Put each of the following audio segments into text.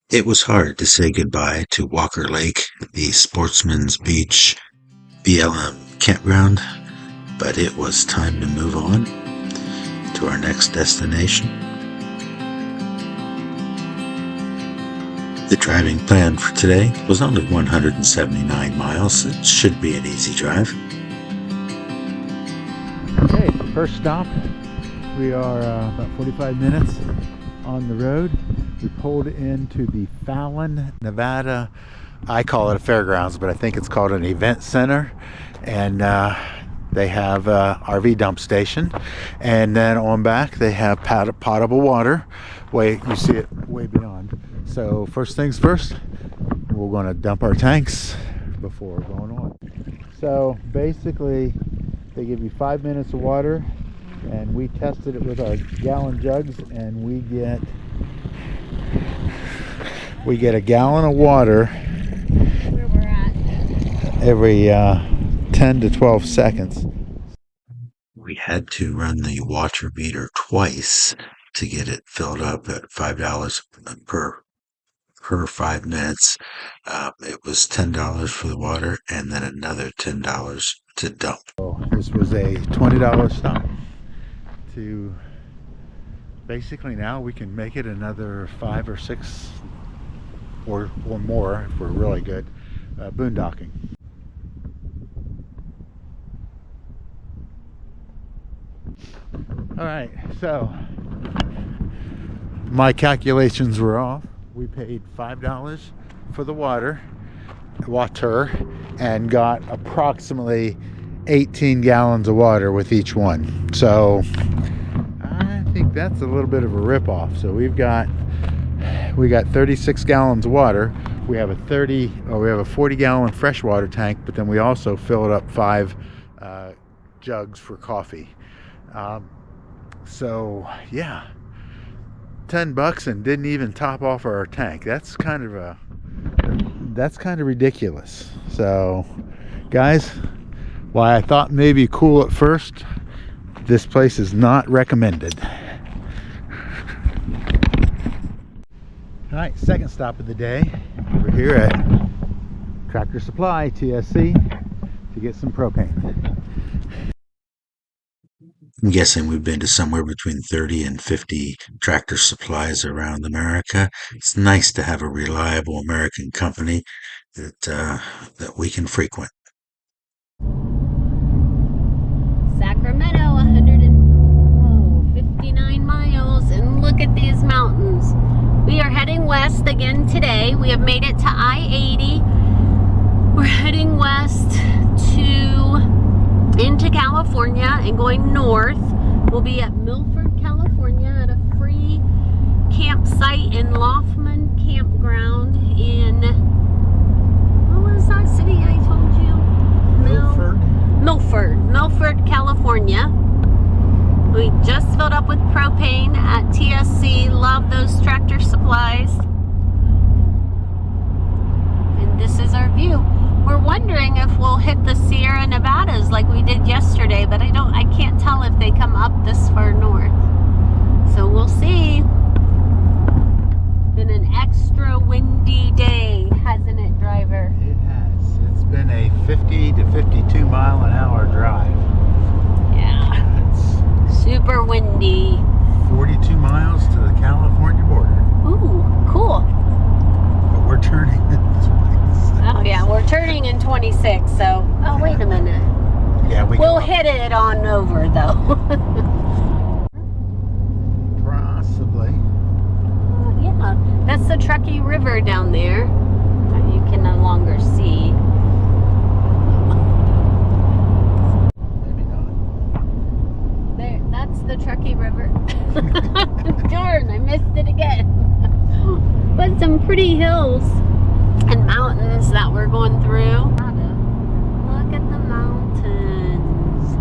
It was hard to say goodbye to Walker Lake, the Sportsman's Beach BLM campground, but it was time to move on to our next destination. The driving plan for today was only 179 miles. It should be an easy drive. Okay, first stop. We are about 45 minutes on the road. We pulled into the Fallon, Nevada. I call it a fairgrounds, but I think it's called an event center. And they have a RV dump station. And then on back, they have potable water. You see it way beyond. So first things first, we're going to dump our tanks before going on. So basically, they give you 5 minutes of water, and we tested it with our gallon jugs, and we get a gallon of water where we're at every 10 to 12 seconds. We had to run the water meter twice to get it filled up at $5 per 5 minutes. It was $10 for the water and then another $10 to dump. So this was a $20 stop. To basically now we can make it another 5 or 6 or more if we're really good boondocking. All right, so my calculations were off. We paid $5 for the water and got approximately 18 gallons of water with each one. So I think that's a little bit of a rip-off. So we got 36 gallons of water. We have a 40-gallon freshwater tank, but then we also filled up 5 jugs for coffee. So yeah, $10 and didn't even top off our tank. That's kind of ridiculous. So guys, while I thought maybe cool at first, this place is not recommended. All right, second stop of the day. We're here at Tractor Supply, TSC, to get some propane. I'm guessing we've been to somewhere between 30 and 50 Tractor Supplies around America. It's nice to have a reliable American company that we can frequent. Sacramento, 159 miles, and look at these mountains. We are heading west again today. We have made it to I-80. We're heading west into California and going north. We'll be at Milford, California at a free campsite in Laufman Campground in, what was that city I told you? Milford, California. We just filled up with propane at TSC. Love those Tractor Supplies. And this is our view. We're wondering if we'll hit the Sierra Nevadas like we did yesterday, but I can't tell if they come up this far north. So we'll see. Been an extra windy day, hasn't it, driver? It has. It's been a 50 to 52 mile an hour drive. Yeah. It's super windy. 42 miles to the California border. Ooh, cool. But we're turning in 26. Oh yeah, we're turning in 26, so, oh wait a minute. Yeah, we'll hit it on over though. Possibly. Yeah, that's the Truckee River down there. You can no longer see. Maybe not. There, that's the Truckee River. Darn, I missed it again. But some pretty hills and mountains that we're going through. Look at the mountains.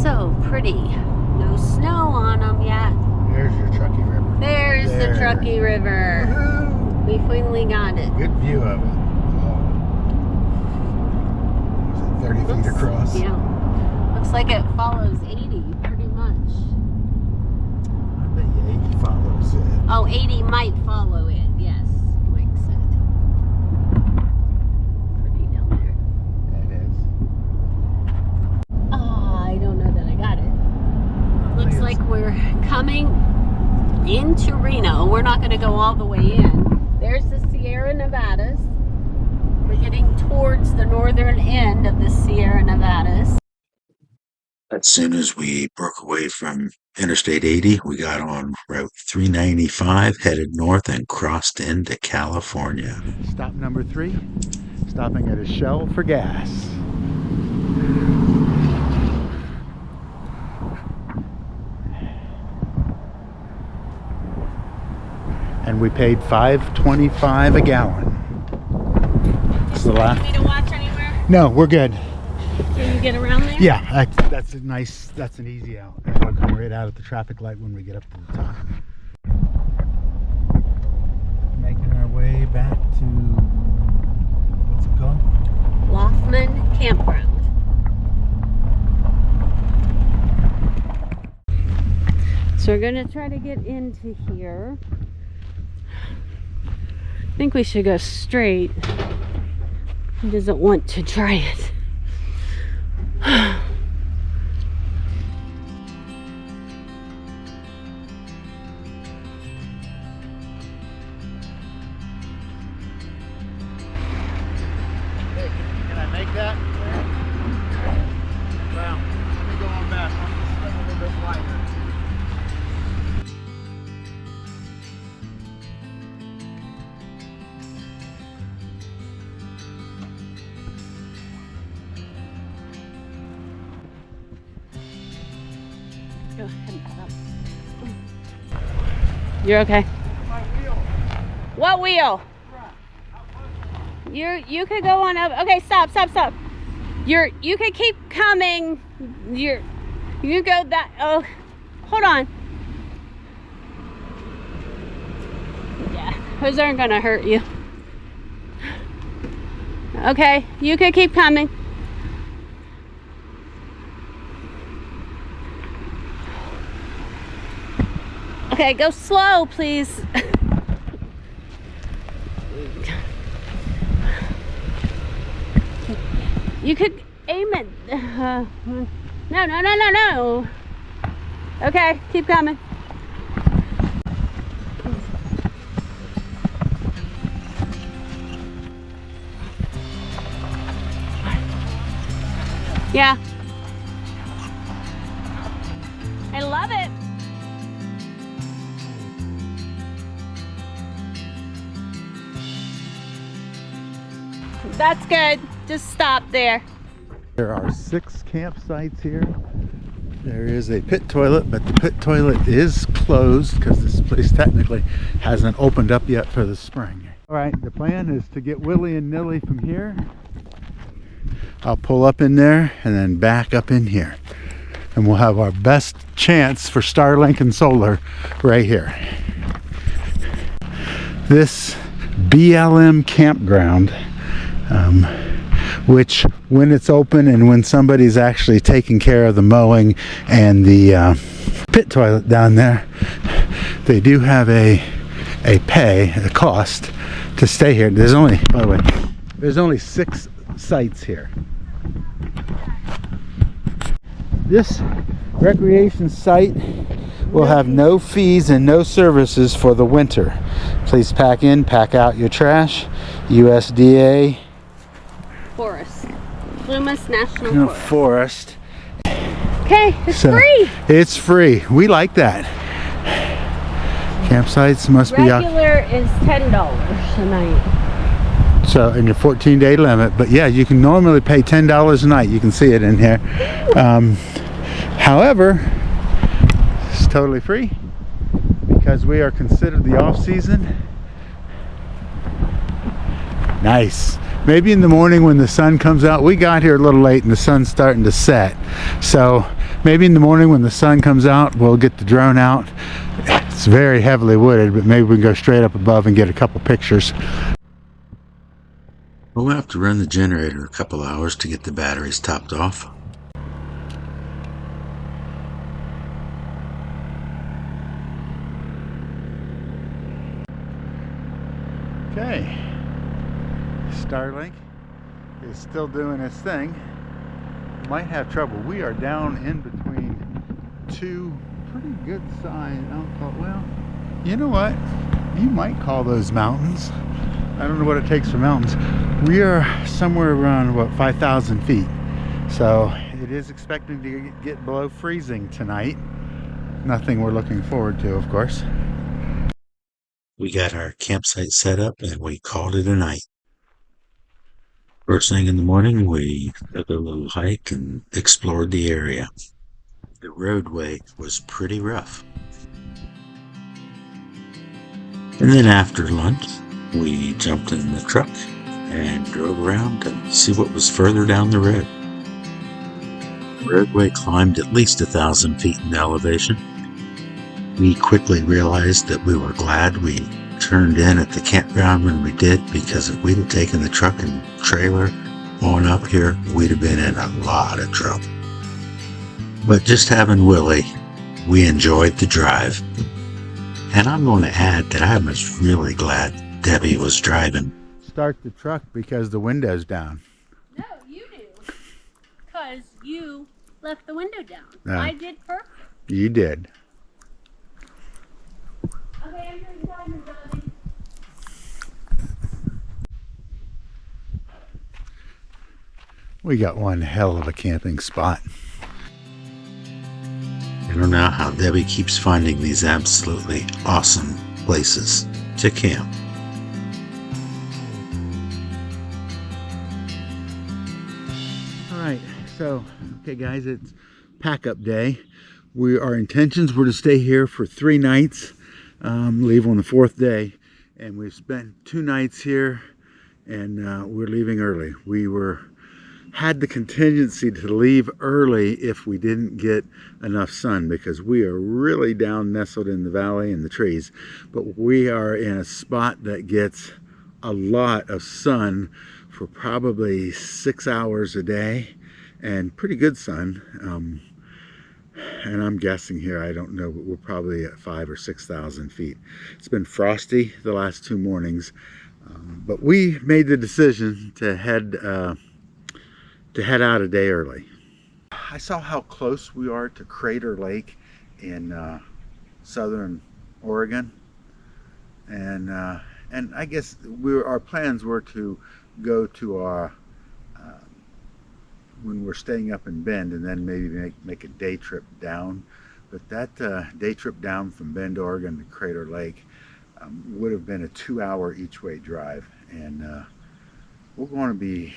So pretty. No snow on them yet. There's your Truckee River. There's the Truckee River. Woohoo! We finally got it. Good view of it. Was it 30 feet across? Yeah. Looks like it follows 80 pretty much. I bet you follows it. Oh, 80 might follow it, yes, Mike said. Pretty down there. It is. I don't know that I got it. Looks like we're coming into Reno. We're not going to go all the way in. There's the Sierra Nevadas. We're getting towards the northern end of the Sierra Nevadas. As soon as we broke away from Interstate 80, we got on Route 395, headed north, and crossed into California. Stop number 3, stopping at a Shell for gas. And we paid $5.25 a gallon. Do you need me to watch anywhere? No, we're good. Can you get around there? Yeah, that's a nice, that's an easy out. And we'll come right out at the traffic light when we get up to the top. Making our way back to, what's it called? Laufman Campground. So we're gonna try to get into here. I think we should go straight. He doesn't want to try it. Can I make that? Well, let me go on back. I'm just a little bit wider. Go ahead and back up. You're okay. My wheel. What wheel? You could go on up. Okay, stop. You could keep coming. You go that. Oh, hold on. Yeah, those aren't gonna hurt you. Okay, you could keep coming. Okay, go slow, please. You could aim it. No. Okay, keep coming. Yeah. I love it. That's good. Just stop there. There are 6 campsites here. There is a pit toilet, but the pit toilet is closed because this place technically hasn't opened up yet for the spring. All right, the plan is to get Willy and Nilly from here. I'll pull up in there and then back up in here. And we'll have our best chance for Starlink and solar right here. This BLM campground, which when it's open and when somebody's actually taking care of the mowing and the pit toilet down there, they do have a cost to stay here. There's only, by the way, there's only 6 sites here. This recreation site will have no fees and no services for the winter. Please pack in, pack out your trash. USDA Forest. Loomis National Forest. Okay, it's free. It's free. We like that. Campsites must Regular is $10 a night. So, in your 14-day limit. But yeah, you can normally pay $10 a night. You can see it in here. However, it's totally free because we are considered the off-season. Nice. Maybe in the morning when the sun comes out. We got here a little late and the sun's starting to set. So maybe in the morning when the sun comes out, we'll get the drone out. It's very heavily wooded, but maybe we can go straight up above and get a couple pictures. We'll have to run the generator a couple hours to get the batteries topped off. Starlink is still doing its thing. Might have trouble. We are down in between two pretty good sized, well, you know what? You might call those mountains. I don't know what it takes for mountains. We are somewhere around, what, 5,000 feet. So it is expecting to get below freezing tonight. Nothing we're looking forward to, of course. We got our campsite set up and we called it a night. First thing in the morning, we took a little hike and explored the area. The roadway was pretty rough. And then after lunch, we jumped in the truck and drove around to see what was further down the road. The roadway climbed at least 1,000 feet in elevation. We quickly realized that we were glad we turned in at the campground when we did, because if we'd have taken the truck and trailer on up here, we'd have been in a lot of trouble. But just having Willy, we enjoyed the drive. And I'm going to add that I was really glad Debbie was driving. Start the truck because the window's down. No, you do. Because you left the window down. No. I did perfect. You did. Okay, I'm going to tell you, darling. We got one hell of a camping spot. I don't know how Debbie keeps finding these absolutely awesome places to camp. All right, so, okay guys, it's pack-up day. Our intentions were to stay here for 3 nights, leave on the 4th day, and we've spent 2 nights here, and we're leaving early. We had the contingency to leave early if we didn't get enough sun, because we are really down nestled in the valley and the trees, but we are in a spot that gets a lot of sun for probably 6 hours a day, and pretty good sun. And I'm guessing here, I don't know, but we're probably at 5,000 or 6,000 feet. It's been frosty the last 2 mornings, but we made the decision to head out a day early. I saw how close we are to Crater Lake in southern Oregon, and I guess our plans were to go to our when we're staying up in Bend, and then maybe make a day trip down. But that day trip down from Bend, Oregon to Crater Lake would have been a 2-hour each way drive, and we're going to be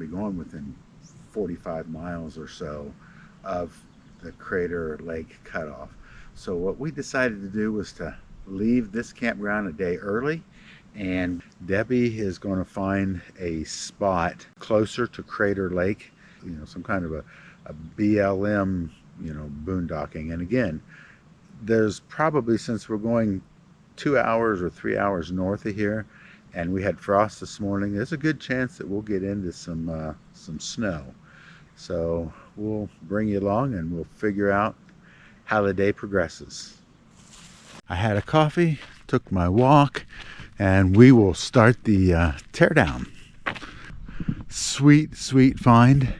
going within 45 miles or so of the Crater Lake cutoff. So what we decided to do was to leave this campground a day early, and Debbie is going to find a spot closer to Crater Lake, some kind of a BLM, boondocking. And again, there's probably, since we're going 2 hours or 3 hours north of here, and we had frost this morning, there's a good chance that we'll get into some snow. So we'll bring you along and we'll figure out how the day progresses. I had a coffee, took my walk, and we will start the teardown. Sweet, sweet find.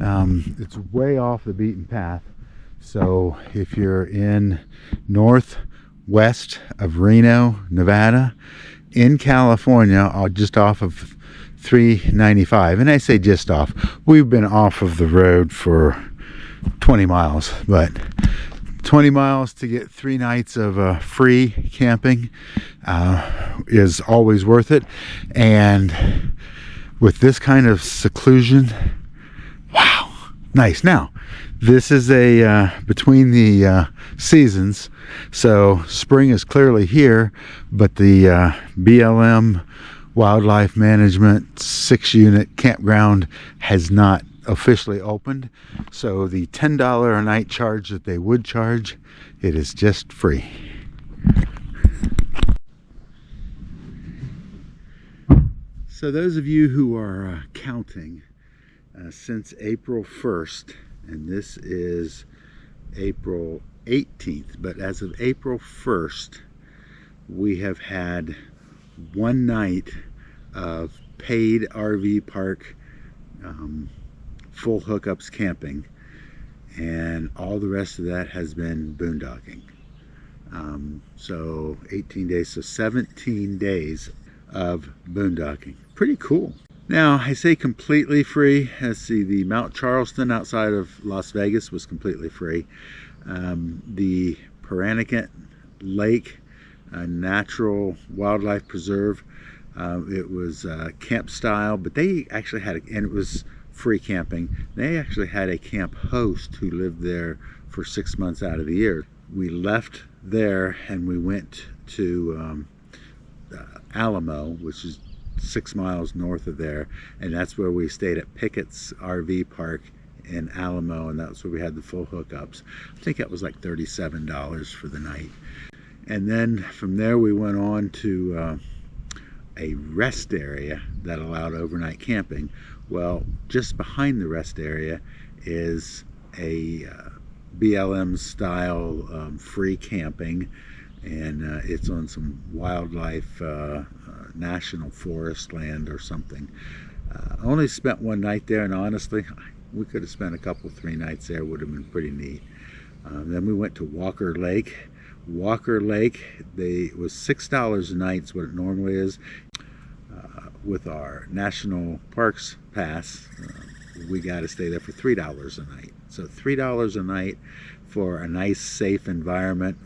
It's way off the beaten path. So if you're in northwest of Reno, Nevada, in California, just off of 395, and I say just off, we've been off of the road for 20 miles, but 20 miles to get 3 nights of free camping is always worth it. And with this kind of seclusion, wow, nice. Now, this is a between the seasons, so spring is clearly here, but the BLM Wildlife Management 6-unit campground has not officially opened. So the $10 a night charge that they would charge, it is just free. So those of you who are counting, since April 1st, and this is April 18th, but as of April 1st, we have had 1 night of paid RV park full hookups camping, and all the rest of that has been boondocking. So 18 days, so 17 days of boondocking. Pretty cool. Now, I say completely free. Let's see, the Mount Charleston outside of Las Vegas was completely free. The Peranican Lake Natural Wildlife Preserve, it was camp style, but they actually had, and it was free camping. They actually had a camp host who lived there for 6 months out of the year. We left there and we went to Alamo, which is 6 miles north of there, and that's where we stayed at Pickett's RV Park in Alamo, and that's where we had the full hookups. I think that was like $37 for the night. And then from there we went on to a rest area that allowed overnight camping. Well, just behind the rest area is a BLM style free camping, and it's on some wildlife National Forest land or something. I only spent one night there, and honestly, we could have spent a couple, 3 nights there. Would have been pretty neat. Then we went to Walker Lake. Walker Lake, it was $6 a night is what it normally is. With our National Parks Pass, we got to stay there for $3 a night. So $3 a night for a nice, safe environment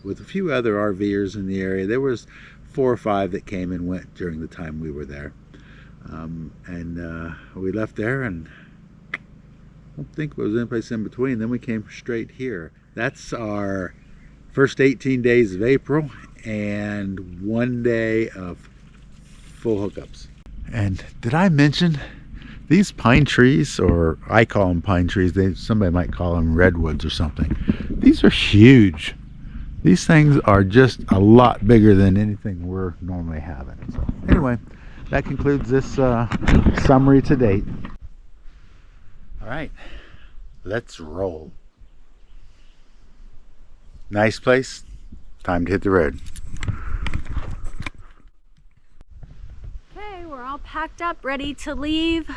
with a few other RVers in the area. There was 4 or 5 that came and went during the time we were there. We left there, and I don't think there was any place in between. Then we came straight here. That's our first 18 days of April and 1 day of full hookups. And did I mention these pine trees, or I call them pine trees, somebody might call them redwoods or something. These are huge. These things are just a lot bigger than anything we're normally having. So anyway, that concludes this summary to date. All right, let's roll. Nice place. Time to hit the road. Okay, we're all packed up, ready to leave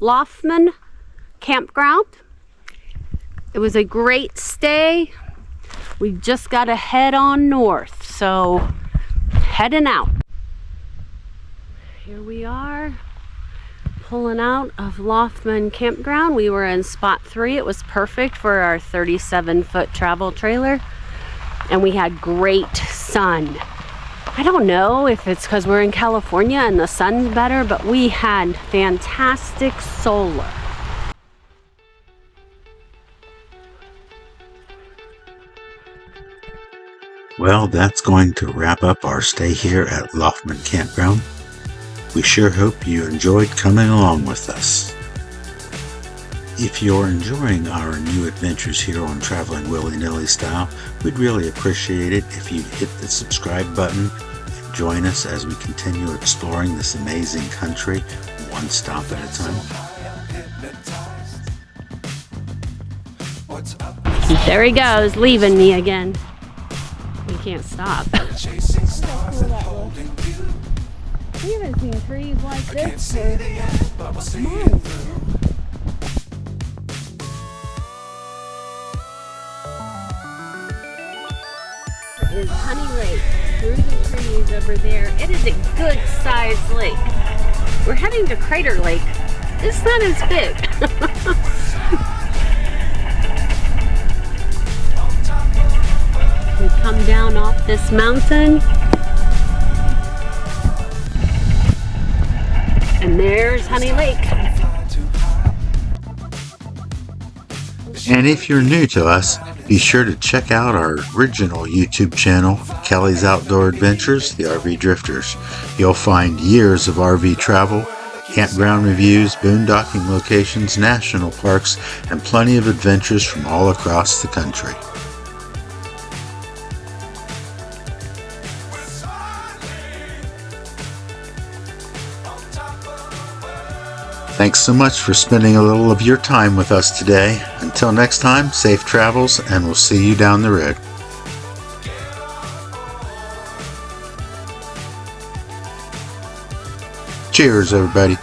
Laufman Campground. It was a great stay. We just got to head on north, so heading out. Here we are, pulling out of Laufman Campground. We were in spot 3. It was perfect for our 37-foot travel trailer, and we had great sun. I don't know if it's because we're in California and the sun's better, but we had fantastic solar. Well, that's going to wrap up our stay here at Laufman Campground. We sure hope you enjoyed coming along with us. If you're enjoying our new adventures here on Traveling Willy Nilly Style, we'd really appreciate it if you'd hit the subscribe button and join us as we continue exploring this amazing country, one stop at a time. There he goes, leaving me again. We can't stop. We haven't seen trees like this for months. Is Honey Lake through the trees over there. It is a good sized lake. We're heading to Crater Lake. It's not as big. We come down off this mountain, and there's Honey Lake. And if you're new to us, be sure to check out our original YouTube channel, Kelly's Outdoor Adventures, the RV Drifters. You'll find years of RV travel, campground reviews, boondocking locations, national parks, and plenty of adventures from all across the country. Thanks so much for spending a little of your time with us today. Until next time, safe travels, and we'll see you down the road. Cheers, everybody.